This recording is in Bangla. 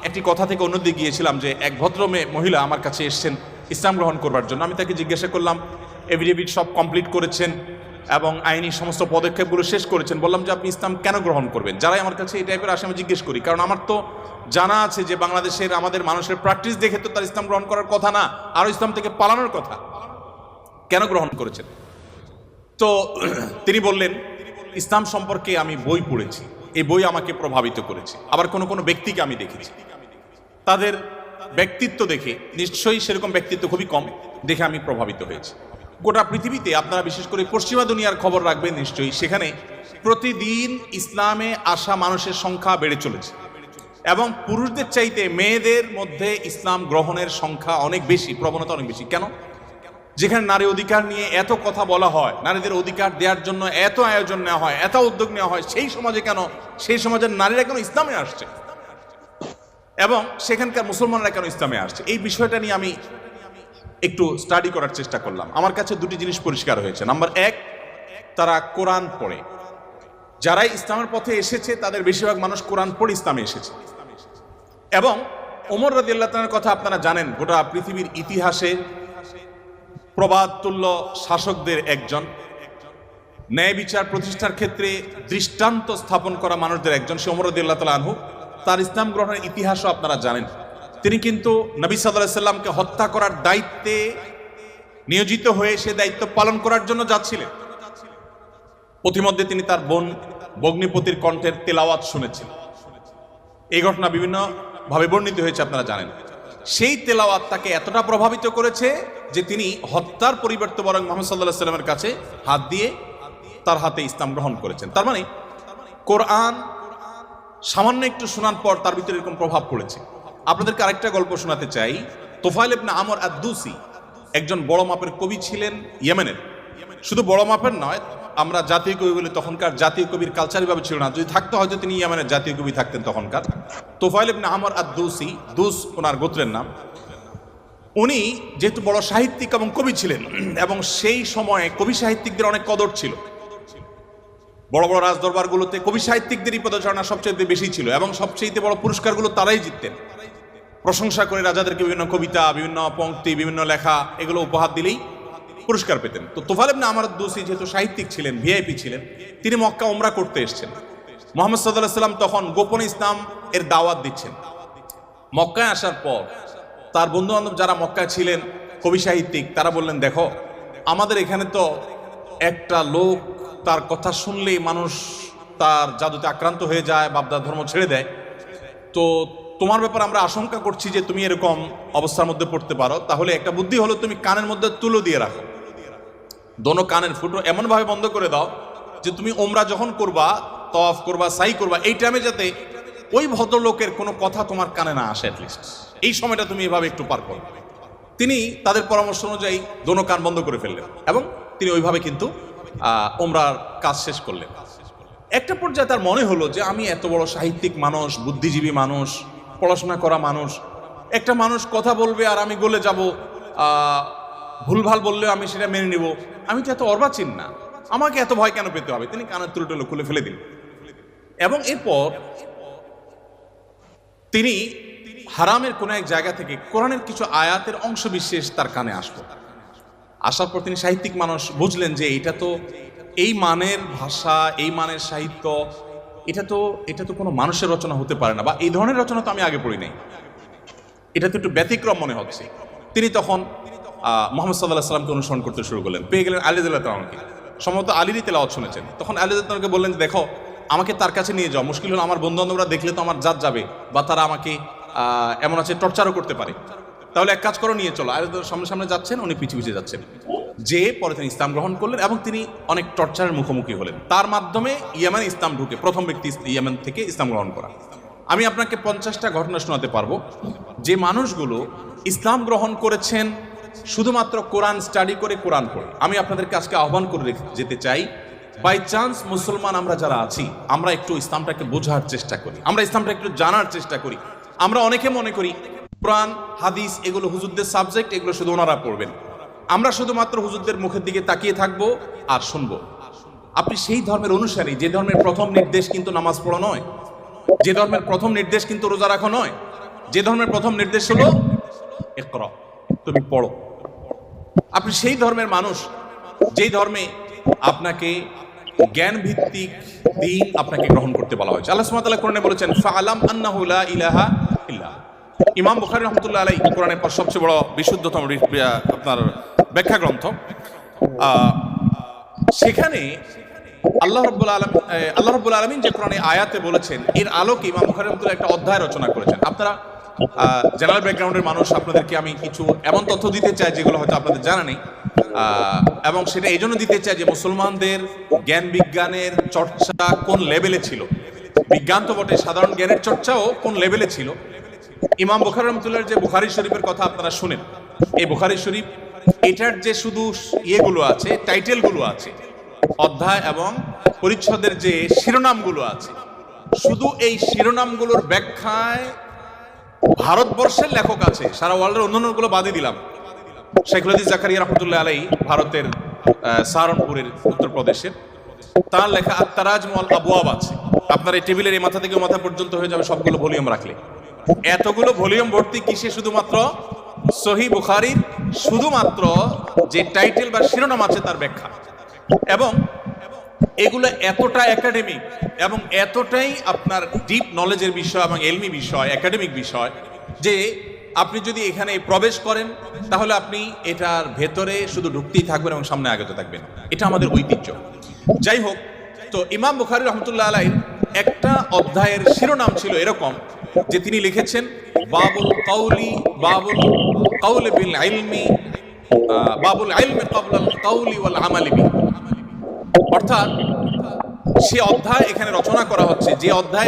একটি কথা থেকে অন্যদিকে গিয়েছিলাম যে এক ভদ্র মহিলা আমার কাছে এসেছেন ইসলাম গ্রহণ করবার জন্য। আমি তাকে জিজ্ঞাসা করলাম, এফিডেভিট সব কমপ্লিট করেছেন এবং আইনি সমস্ত পদক্ষেপগুলো শেষ করেছেন, বললাম যে আপনি ইসলাম কেন গ্রহণ করবেন? যারাই আমার কাছে এই টাইপের আসে আমি জিজ্ঞেস করি, কারণ আমার তো জানা আছে যে বাংলাদেশের আমাদের মানুষের প্র্যাকটিস দেখে তো তার ইসলাম গ্রহণ করার কথা না, আরও ইসলাম থেকে পালানোর কথা। কেন গ্রহণ করেছেন? তো তিনি বললেন, ইসলাম সম্পর্কে আমি বই পড়েছি, এই বই আমাকে প্রভাবিত করেছে। আবার কোনো কোনো ব্যক্তিকে আমি দেখেছি, তাদের ব্যক্তিত্ব দেখে, নিশ্চয়ই সেরকম ব্যক্তিত্ব খুবই কম, দেখে আমি প্রভাবিত হয়েছি। গোটা পৃথিবীতে আপনারা বিশেষ করে পশ্চিমা দুনিয়ার খবর রাখবেন নিশ্চয়ই, সেখানে প্রতিদিন ইসলামে আসা মানুষের সংখ্যা বেড়ে চলেছে এবং পুরুষদের চাইতে মেয়েদের মধ্যে ইসলাম গ্রহণের সংখ্যা অনেক বেশি, প্রবণতা অনেক বেশি। কেন? যেখানে নারী অধিকার নিয়ে এত কথা বলা হয়, নারীদের অধিকার দেওয়ার জন্য এত আয়োজন নেওয়া হয়, এত উদ্যোগ নেওয়া হয়, সেই সমাজে কেন, সেই সমাজের নারীরা কেন ইসলামে আসছে এবং সেখানকার মুসলমানরা কেন ইসলামে আসছে, এই বিষয়টা নিয়ে আমি একটু স্টাডি করার চেষ্টা করলাম। আমার কাছে দুটি জিনিস পরিষ্কার হয়েছে। নাম্বার এক, তারা কোরআন পড়ে। যারাই ইসলামের পথে এসেছে তাদের বেশিরভাগ মানুষ কোরআন পড়ে ইসলামে এসেছে। এবং ওমর রাদিয়াল্লাহু তাআলার কথা আপনারা জানেন, গোটা পৃথিবীর ইতিহাসে প্রবাদতুল্য শাসকদের একজন, ন্যায় বিচার প্রতিষ্ঠার ক্ষেত্রে দৃষ্টান্ত স্থাপন করা মানুষদের একজন, সে ওমর রাদিয়াল্লাহু তাআলা আনহু। তার ইসলাম গ্রহণের ইতিহাসও আপনারা জানেন। তিনি কিন্তু নবী সাল্লাল্লাহু আলাইহি সাল্লামকে হত্যা করার দায়িত্বে নিয়োজিত হয়ে সে দায়িত্ব পালন করার জন্য যাচ্ছিলেন। পথিমধ্যে তিনি তার বোন বগ্নিপতির কণ্ঠের তেলাওয়াত শুনেছেন। এই ঘটনা বিভিন্ন ভাবে বর্ণিত হয়েছে, আপনারা জানেন। সেই তেলাওয়াত তাকে এতটা প্রভাবিত করেছে যে তিনি হত্যার পরিবর্তে বরং মুহাম্মদ সাল্লাল্লাহু আলাইহি সাল্লামের কাছে হাত দিয়ে তার হাতে ইসলাম গ্রহণ করেছেন। তার মানে কোরআন সামান্য একটু শোনার পর তার ভিতরে এরকম প্রভাব পড়েছে। আপনাদেরকে আরেকটা গল্প শোনাতে চাই। তোফাইল ইবনে আমর আদ-দুসি একজন বড় মাপের কবি ছিলেন ইয়েমেনের। শুধু বড় মাপের নয়, আমরা জাতীয় কবি বলি, তখনকার জাতীয় কবির কালচারই ভাবে ছিল না। যদি থাকতো হয়তো তিনি ইয়েমেনের জাতীয় কবি থাকতেন তখনকার। তোফাইল ইবনে আমর আদ-দুসি, দুস ওনার গোত্রের নাম। উনি যেহেতু বড় সাহিত্যিক এবং কবি ছিলেন এবং সেই সময়ে কবি সাহিত্যিকদের অনেক কদর ছিল, বড় বড় রাজদরবারগুলোতে কবি সাহিত্যিকদেরই পদচারণা সবচেয়ে বেশি ছিল এবং সবচেয়ে বড় পুরস্কারগুলো তারাই জিততেন। প্রশংসা করে রাজাদেরকে বিভিন্ন কবিতা, বিভিন্ন পংক্তি, বিভিন্ন লেখা এগুলো উপহার দিলেই পুরস্কার পেতেন। তো তোফাইল ইবনে আমর আদ-দুসি যেহেতু সাহিত্যিক ছিলেন, ভিআইপি ছিলেন, তিনি মক্কা উমরা করতে এসেছেন। মুহাম্মদ সাল্লাল্লাহু আলাইহি সাল্লাম তখন গোপনে ইসলাম এর দাওয়াত দিচ্ছেন। মক্কায় আসার পর তার বন্ধু বান্ধব যারা মক্কায় ছিলেন কবি সাহিত্যিক, তারা বললেন, দেখো আমাদের এখানে তো একটা লোক, তার কথা শুনলেই মানুষ তার জাদুতে আক্রান্ত হয়ে যায়, বাপদার ধর্ম ছেড়ে দেয়। তো তোমার ব্যাপারে আমরা আশঙ্কা করছি যে তুমি এরকম অবস্থার মধ্যে পড়তে পারো। তাহলে একটা বুদ্ধি হলো, তুমি কানের মধ্যে তুলো দিয়ে রাখো, দোনো কানের ফুটো এমনভাবে বন্ধ করে দাও যে তুমি ওমরা যখন করবা, তওয়াফ করবা, সাই করবা, এই টাইমে যাতে ওই ভদ্রলোকের কোনো কথা তোমার কানে না আসে। অ্যাটলিস্ট এই সময়টা তুমি এভাবে একটু পার করো। তিনি তাদের পরামর্শ অনুযায়ী দোনো কান বন্ধ করে ফেললেন এবং তিনি ওইভাবে কিন্তু ওমরার কাজ শেষ করলেন। একটা পর্যায়ে তার মনে হলো যে আমি এত বড় সাহিত্যিক মানুষ, বুদ্ধিজীবী মানুষ, পড়াশোনা করা মানুষ, একটা মানুষ কথা বলবে আর আমি গলে যাব, ভুলভাল বললেও আমি সেটা মেনে নিব, আমি তো এত অর্বাচীন না, আমাকে এত ভয় কেন পেতে হবে? তিনি কানের তুলো খুলে ফেলে দিলেন এবং এরপর তিনি হারামের কোনো এক জায়গা থেকে কোরআনের কিছু আয়াতের অংশ বিশেষ তার কানে আসলো। আসার পর তিনি সাহিত্যিক মানুষ, বুঝলেন যে এটা তো এই মানের ভাষা, এই মানের সাহিত্য, এটা তো কোনো মানুষের রচনা হতে পারে না, বা এই ধরনের রচনা তো আমি আগে পড়ি নাই, এটা তো একটু ব্যতিক্রম মনে হচ্ছে। তিনি তখন মুহাম্মদ সাল্লাল্লাহু আলাইহি সাল্লামকে অনুসরণ করতে শুরু করলেন। পেয়ে গেলেন আলী রাদিয়াল্লাহু তাআলাকে, সম্ভবত আলীরই তেলাওয়াত শুনেছেন। তখন আলী রাদিয়াল্লাহু তাআলাকে বললেন যে দেখো আমাকে তার কাছে নিয়ে যাও, মুশকিল হলো আমার বন্ধু বান্ধবরা দেখলে তো আমার জাত যাবে, বা তারা আমাকে এমন আছে টর্চারও করতে পারে, তাহলে এক কাজ করো, নিয়ে চলো। আলী রাদিয়াল্লাহু সামনে সামনে যাচ্ছেন, উনি পিছিয়ে পিছিয়ে যাচ্ছেন। যে পরে তিনি ইসলাম গ্রহণ করলেন এবং তিনি অনেক টর্চারের মুখোমুখি হলেন। তার মাধ্যমে ইয়েমেন ইসলাম ঢুকে, প্রথম ব্যক্তি ইয়েমেন থেকে ইসলাম গ্রহণ করা। আমি আপনাকে 50টা ঘটনা শোনাতে পারবো যে মানুষগুলো ইসলাম গ্রহণ করেছেন শুধুমাত্র কোরআন স্টাডি করে, কোরআন পড়ে। আমি আপনাদেরকে আজকে আহ্বান করে যেতে চাই, বাই চান্স মুসলমান আমরা যারা আছি, আমরা একটু ইসলামটাকে বোঝার চেষ্টা করি, আমরা ইসলামটা একটু জানার চেষ্টা করি। আমরা অনেকে মনে করি কোরআন হাদিস এগুলো হুজুরদের সাবজেক্ট, এগুলো শুধু ওনারা পড়বেন, আমরা শুধুমাত্র হুজুরদের মুখের দিকে তাকিয়ে থাকবো আর শুনবো। আপনি সেই ধর্মের অনুসারী যে ধর্মের প্রথম নির্দেশ কিন্তু নামাজ পড়া নয়, যে ধর্মের প্রথম নির্দেশ কিন্তু রোজা রাখা নয়, যে ধর্মের প্রথম নির্দেশ হলো ইকরা, তুমি পড়ো। আপনি সেই ধর্মের মানুষ যেই ধর্মে আপনাকে জ্ঞান ভিত্তিক দিন আপনাকে গ্রহণ করতে বলা হয়েছে। আল্লাহ সুবহানাহু ওয়া তাআলা কোরআনে বলেছেন ফাআলাম আন্নাহু লা ইলাহা ইল্লাহ। ইমাম বুখারী রাহমাতুল্লাহ আলাইহি কোরআনের পর সবচেয়ে বড় বিশুদ্ধতম আপনার ব্যাখ্যা গ্রন্থ, সেখানে আল্লাহ রাব্বুল আলামিন যে কোরআনে আয়াতে বলেছেন, এর আলোকে ইমাম বুখারী রাহমাতুল্লাহ একটা অধ্যায় রচনা করেছেন। আপনারা জেনারেল ব্যাকগ্রাউন্ডের মানুষ, আপনাদেরকে আমি কিছু এমন তথ্য দিতে চাই যেগুলো হয়তো আপনাদের জানা নেই, এবং সেটা এই জন্য দিতে চাই যে মুসলমানদের জ্ঞান বিজ্ঞানের চর্চা কোন লেভেলে ছিল, বিজ্ঞান তো বটে, সাধারণ জ্ঞানের চর্চাও কোন লেভেলে ছিল। ইমাম বুখারী রাহমাতুল্লাহর যে বুখারী শরীফের কথা আপনারা শুনেন, এই বুখারী শরীফ এটার যে শুধু ইয়েগুলো আছে, টাইটেলগুলো আছে, অধ্যায় এবং পরিচ্ছদের যে শিরোনামগুলো আছে, শুধু এই শিরোনামগুলোর ব্যাখ্যায় ভারতবর্ষের লেখক আছে, সারা ওয়ার্ল্ডের অন্যান্যগুলো বাদই দিলাম, শাইখুল হাদিস জাকারিয়া রাহমাতুল্লাহ আলাইহি ভারতের সাহারানপুরের উত্তরপ্রদেশের, তার লেখা আত-তারাজুম ওয়াল আবওয়াব আছে। আপনার এই টেবিলের এই মাথা থেকে মাথা পর্যন্ত হয়ে যাবে সবগুলো ভলিউম রাখলে। এতগুলো ভলিউম ভর্তি কিসে? শুধুমাত্র সহিহ বুখারীর শুধুমাত্র যে টাইটেল বা শিরোনাম আছে তার ব্যাখ্যা। এবং এগুলো এতটা একাডেমিক এবং এতটাই আপনার ডিপ নলেজের বিষয় এবং এলমি বিষয়, একাডেমিক বিষয়, যে আপনি যদি এখানে প্রবেশ করেন তাহলে আপনি এটার ভেতরে শুধু ঢুকতেই থাকবেন এবং সামনে আগতে থাকবেন। এটা আমাদের ঐতিহ্য। যাই হোক, তো ইমাম বুখারী রাহমাতুল্লাহ আলাইহির একটা অধ্যায়ের শিরোনাম ছিল এরকম যে তিনি লিখেছেন বাবুল কাউলি বিল ইলমি, বাবুল ইলমি ক্বাবলা আল কাউলি ওয়াল আমালি বিহি। অর্থাৎ সে অধ্যায় এখানে রচনা করা হচ্ছে, যে অধ্যায়